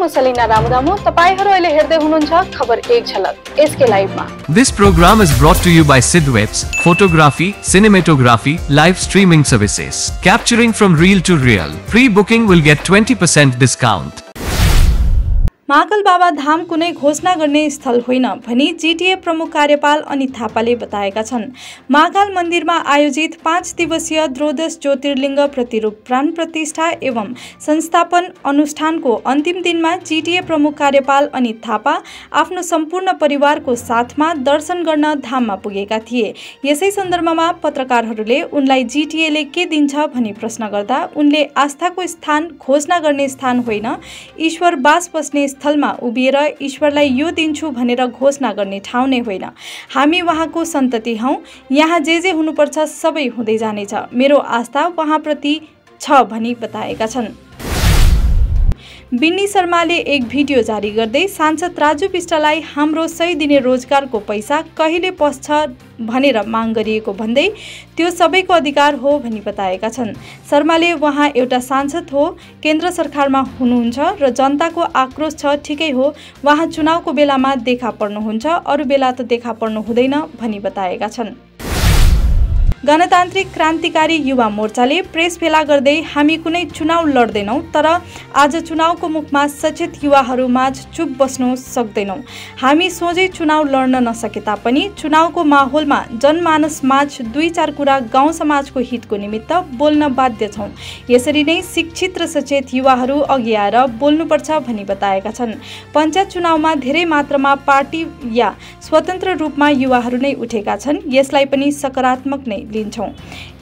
म सलिना रामुदामु। तपाईहरु अहिले हेर्दै हुनुहुन्छ खबर एक झलक SK लाइभमा। This program is brought to you by Sidwebs, photography, cinematography, live streaming services. Capturing from real to real. Pre-booking will get 20% discount. Mahakal Baba Dham कुनै घोषणा गर्ने स्थल होइन भनी जीटीए प्रमुख कार्यपाल अनित थापाले बताएका छन्। महाकाल मन्दिरमा आयोजित 5 दिवसीय द्वादश ज्योतिर्लिङ्ग प्रतिरूप प्राण प्रतिष्ठा एवं संस्थापन अनुष्ठानको अन्तिम दिनमा जीटीए प्रमुख कार्यपाल अनित थापा आफ्नो सम्पूर्ण परिवारको साथमा दर्शन गर्न धाममा पुगेका थिए। यसै सन्दर्भमा पत्रकारहरूले उनलाई जीटीएले के दिन्छ भनी प्रश्न गर्दा उनले आस्थाको स्थान घोषणा गर्ने स्थान होइन, ईश्वर बास बस्ने स्थलमा उभिएर ईश्वरलाई यो दिन्छु भनेर घोषणा गर्ने ठाउँ नै होइन। हामी उहाँको सन्तति हौं, यहाँ जे हुनुपर्छ सबै हुँदै जानेछ। मेरो आस्था उहाँप्रति छ भनी बताएका छन्। बिन्नी शर्माले एक भिडियो जारी गर्दै सांसद राजु विष्टलाई हाम्रो 100 दिने रोजगारको पैसा कहिले पस्छ भनेर माग गरिएको भन्दै त्यो सबैको अधिकार हो भनी बताएका छन्। शर्माले उहाँ एउटा सांसद हो, केन्द्र सरकारमा हुनुहुन्छ र जनताको आक्रोश छ, ठिकै हो, उहाँ चुनावको बेलामा देखा पर्नुहुन्छ, अरू बेला त देखा पर्नु हुँदैन भनी बताएका छन्। गणतान्त्रिक क्रान्तिकारी युवा मोर्चाले प्रेस भेला गर्दै हामी कुनै चुनाव लड्दैनौं, तर आज चुनावको मुखमा सचेत युवाहरूमाझ चुप बस्नु सक्दैनौं। हामी सोझै चुनाव लड्न नसके तापनि चुनावको माहौलमा जनमानसमाझ 2-4 कुरा गाउँ समाजको हितको निमित्त बोल्न बाध्य छौं। यसरी नै शिक्षित र सचेत युवाहरू अघि आएर बोल्नुपर्छ भनी बताएका छन्। पञ्चायत चुनावमा धेरै मात्रामा पार्टी या स्वतन्त्र रूपमा युवाहरू नै उठेका छन्, यसलाई पनि सकारात्मक नै लिन्छौं।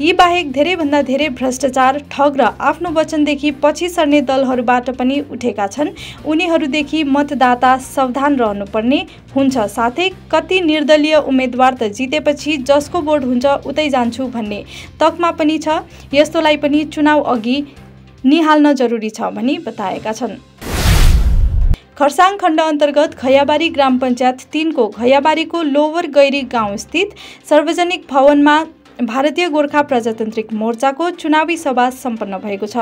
यी बाहेक धेरैभन्दा धेरै भ्रष्टाचार, ठग र आफ्नो वचनदेखि पछि सर्ने दलहरूबाट पनि उठेका छन्। उनीहरूदेखि मतदाता सावधान रहनुपर्ने हुन्छ। साथै कति निर्दलीय उम्मेदवार त जितेपछि जसको बोर्ड हुन्छ उतै जान्छु भन्ने तकमा पनि छ। यस्तोलाई पनि चुनाव अघि निहाल्न जरुरी छ भनी बताएका छन्। खरसाङ खण्ड अन्तर्गत घैयाबारी ग्राम पञ्चायत 3 को घैयाबारीको लोवर गैरी गाउँ स्थित सार्वजनिक भवनमा भारतीय गोर्खा प्रजातान्त्रिक मोर्चाको चुनावी सभा सम्पन्न भएको छ।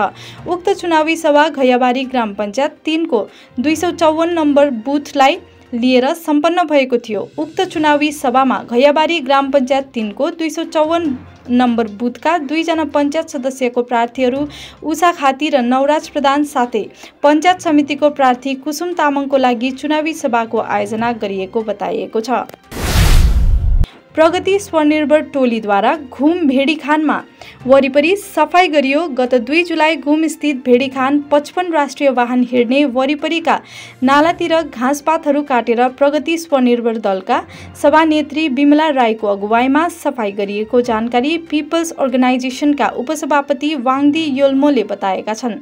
उक्त चुनावी सभा घैयाबारी ग्राम पञ्चायत 3 को 254 नम्बर बुथलाई लिएर सम्पन्न भएको थियो। उक्त चुनावी सभामा घैयाबारी ग्राम पञ्चायत 3 को 254 नम्बर बुथका 2 जना पञ्चायत सदस्यको प्रार्थीहरू उषा खाती र नवराज प्रधान साथै पञ्चायत समितिको प्रार्थी कुसुम तामाङको लागि चुनावी सभाको आयोजना गरिएको बताइएको छ। प्रगति स्वनिर्भर टोलीद्वारा घुम भेडीखानमा वरिपरि सफाई गरियो। गत 2 जुलाई घुम स्थित भेडीखान 55 राष्ट्रिय वाहन हिँड्ने वरिपरिका नालातिर घाँसपातहरू काटेर प्रगति स्वनिर्भर दलका सभानेत्री बिमला राईको अगुवाईमा सफाई गरिएको जानकारी पिपल्स अर्गनाइजेसनका उपसभापति वाङदी योल्मोले बताएका छन्।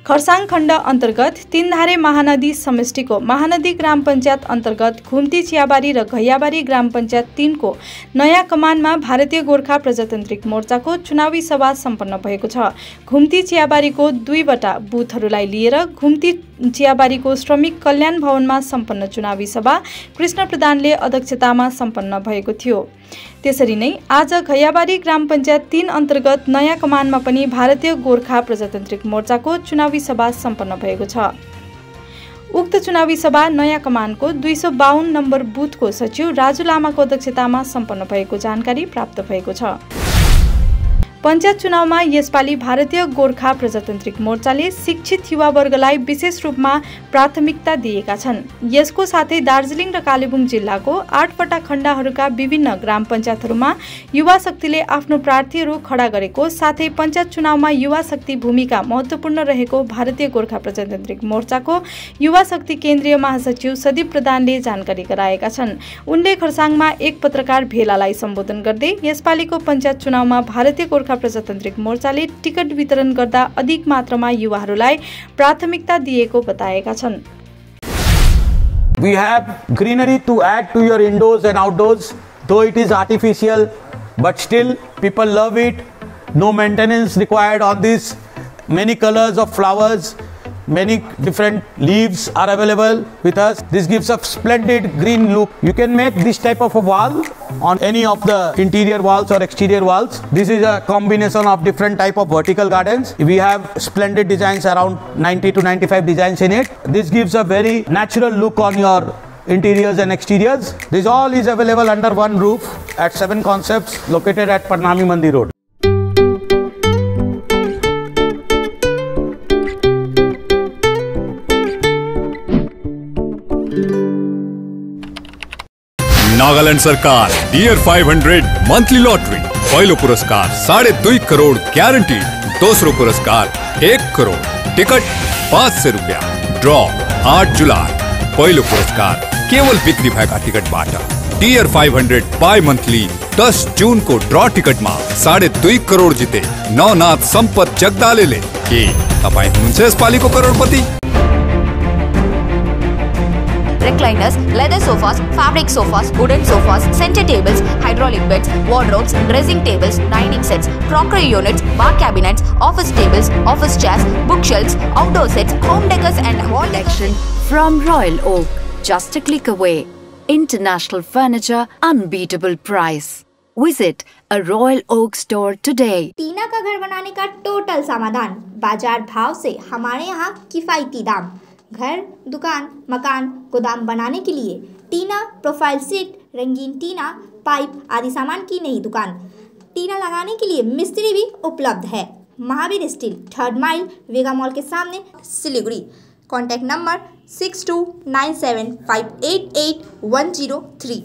खरसाङ खण्ड अन्तर्गत तीनधारे महानदी समष्टिको महानदी ग्राम पञ्चायत अन्तर्गत घुम्ती चियाबारी र घैयाबारी ग्राम पञ्चायत 3 को नयाँ कमानमा भारतीय गोर्खा प्रजातान्त्रिक मोर्चाको चुनावी सभा सम्पन्न भएको छ। घुम्ती चियाबारीको 2वटा बुथहरूलाई लिएर घुम्ती चियाबारीको श्रमिक कल्याण भवनमा सम्पन्न चुनावी सभा कृष्ण प्रधानले अध्यक्षतामा सम्पन्न भएको थियो। त्यसरी नै आज घैयाबारी ग्राम पञ्चायत 3 अन्तर्गत नयाँ कमानमा पनि भारतीय गोर्खा प्रजातान्त्रिक मोर्चाको चुनावी सभा सम्पन्न भएको छ। उक्त चुनावी सभा नयाँ कमानको 252 नम्बर बुथको सचिव राजु लामाको अध्यक्षतामा सम्पन्न भएको जानकारी प्राप्त भएको छ। पञ्चायत चुनावमा यसपालि भारतीय गोर्खा प्रजातान्त्रिक मोर्चाले शिक्षित युवावर्गलाई विशेष रूपमा प्राथमिकता दिएका छन्। यसको साथै दार्जिलिङ र कालेबुङ जिल्लाको 8वटा खण्डहरूका विभिन्न ग्राम पञ्चायतहरूमा युवा शक्तिले आफ्नो प्रार्थीहरू खडा गरेको साथै पञ्चायत चुनावमा युवा शक्ति भूमिका महत्त्वपूर्ण रहेको भारतीय गोर्खा प्रजातान्त्रिक मोर्चाको युवा शक्ति केन्द्रीय महासचिव सदीप प्रधानले जानकारी गराएका छन्। उनले खरसाङमा एक पत्रकार भेलालाई सम्बोधन गर्दै यसपालिको पञ्चायत चुनावमा भारतीय गोर्खा प्रजातान्त्रिक मोर्चाले टिकट वितरण गर्दा अधिक मात्रामा युवाहरूलाई प्राथमिकता दिएको बताएका छन्। We have greenery to add to your indoors and outdoors, though it is artificial, but still people love it. No maintenance required on this. Many colors of flowers. Many different leaves are available with us. This gives a splendid green look. You can make this type of a wall on any of the interior walls or exterior walls. This is a combination of different type of vertical gardens. We have splendid designs, around 90 to 95 designs in it. This gives a very natural look on your interiors and exteriors. This all is available under one roof at 7 Concepts located at Parnami Mandi Road. Nagaland सरकार dear 500 monthly lottery पहिलो पुरस्कार 2.5 crore guarantee, दोस्रो पुरस्कार 1 crore, ticket 500 रुपया, draw 8 जुलाई, पहिलो पुरस्कार केवल बिक्री भएका टिकटबाट डियर 500 बाई मंथली 10 जून को ड्रॉ टिकट में 2.5 करोड़ जिते नवनाथ सम्पत जगदालेले के तपाई हुनुहुन्छ यसपालिको करोडपति। Recliners, leather sofas, fabric sofas, wooden sofas, center tables, hydraulic beds, wardrobes, dressing tables, dining sets, crockery units, bar cabinets, office tables, office chairs, bookshelves, outdoor sets, home decors and wall collection from Royal Oak. Just a click away. International furniture, unbeatable price. Visit a Royal Oak store today. टीना का घर बनाने का total समाधान, बाजार भाव से हमारे यहाँ किफायती दाम। घर, दुकान, मकान, गोदाम बनाने के लिए टीना, प्रोफाइल सीट, रंगीन टीना, पाइप आदि सामान की नई दुकान। टीना लगाने के लिए मिस्त्री भी उपलब्ध है। महावीर स्टील, 3rd माइल, वेगा मॉल के सामने, Siliguri. Contact number 6297588103।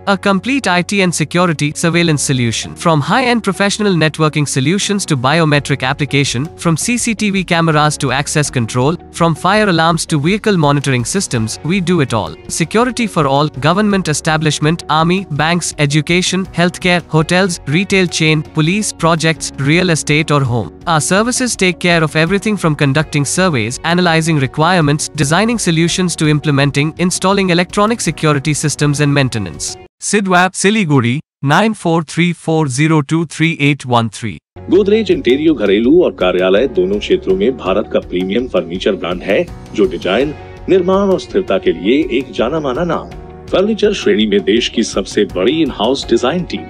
A complete IT and security surveillance solution. From high-end professional networking solutions to biometric application, from CCTV cameras to access control, from fire alarms to vehicle monitoring systems, we do it all. Security for all, government establishment, army, banks, education, healthcare, hotels, retail chain, police, projects, real estate or home. Our services take care of everything from conducting surveys, analyzing requirements, designing solutions to implementing, installing electronic security systems and maintenance. Sidwap, Siliguri, 9434023813। Godrej interior घरेलू और कार्यालय दोनों क्षेत्रों में भारत का premium furniture brand है, जो design, निर्माण और स्थिरता के लिए एक जाना माना नाम। फर्नीचर श्रेणी में देश की सबसे बड़ी इन हाउस डिजाइन टीम।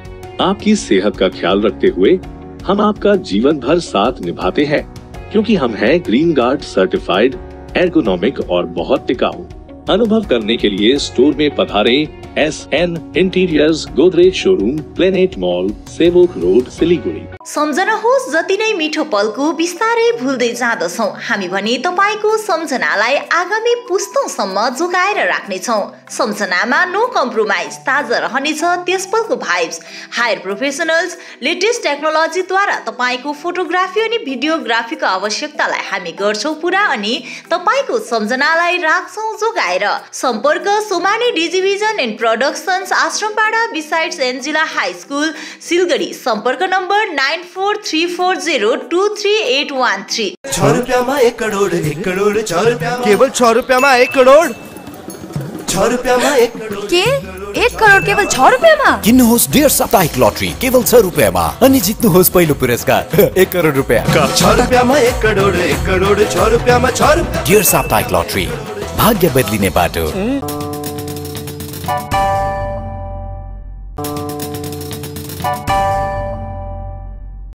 आपकी सेहत का ख्याल रखते हुए हम आपका जीवन भर साथ निभाते हैं, क्योंकि हम हैं ग्रीन गार्ड सर्टिफाइड, एर्गोनॉमिक और बहुत टिकाऊ। अनुभव करने के लिए स्टोर में पधारें। SN interiors, Godrej showroom, planet mall, Sevoke road, Siliguri. सम्झनुहोस्, जति नै मिठो पलको बिस्तारै भुल्दै जाँदछौं, हामी भने तपाईको सम्झनालाई आगामी पुस्तौंसम्म जोगाएर राख्नेछौं। सम्झनामा नो कम्प्रोमाइज, ताजा रहनेछ त्यस पलको vibes. Higher professionals, latest technology द्वारा तपाईको फोटोग्राफी अनि भिडियोग्राफीको आवश्यकतालाई हामी गर्छौं पूरा अनि तपाईको सम्झनालाई राख्छौं जोगाएर। सम्पर्क Somani Digivision and productions, Ashrampara, besides Angela high school, Siliguri. सम्पर्क नम्बर 9434023813। 6 रुपैयाँमा 1 करोड, 1 करोड 6 रुपैयाँमा, केवल 6 रुपैयाँमा 1 करोड, 6 रुपैयाँमा 1 करोड। के 1 करोड केवल 6 रुपैयाँमा? किन्नुहोस् डियर साप्ताहिक लटरी केवल 6 रुपैयाँमा अनि जित्नुहोस् पहिलो पुरस्कार 1 करोड रुपैयाँ। 6 रुपैयाँमा 1 करोड, 1 करोड 6 रुपैयाँमा 6 रुपैयाँ। डियर साप्ताहिक लटरी, भाग्य बदलिने बाटो।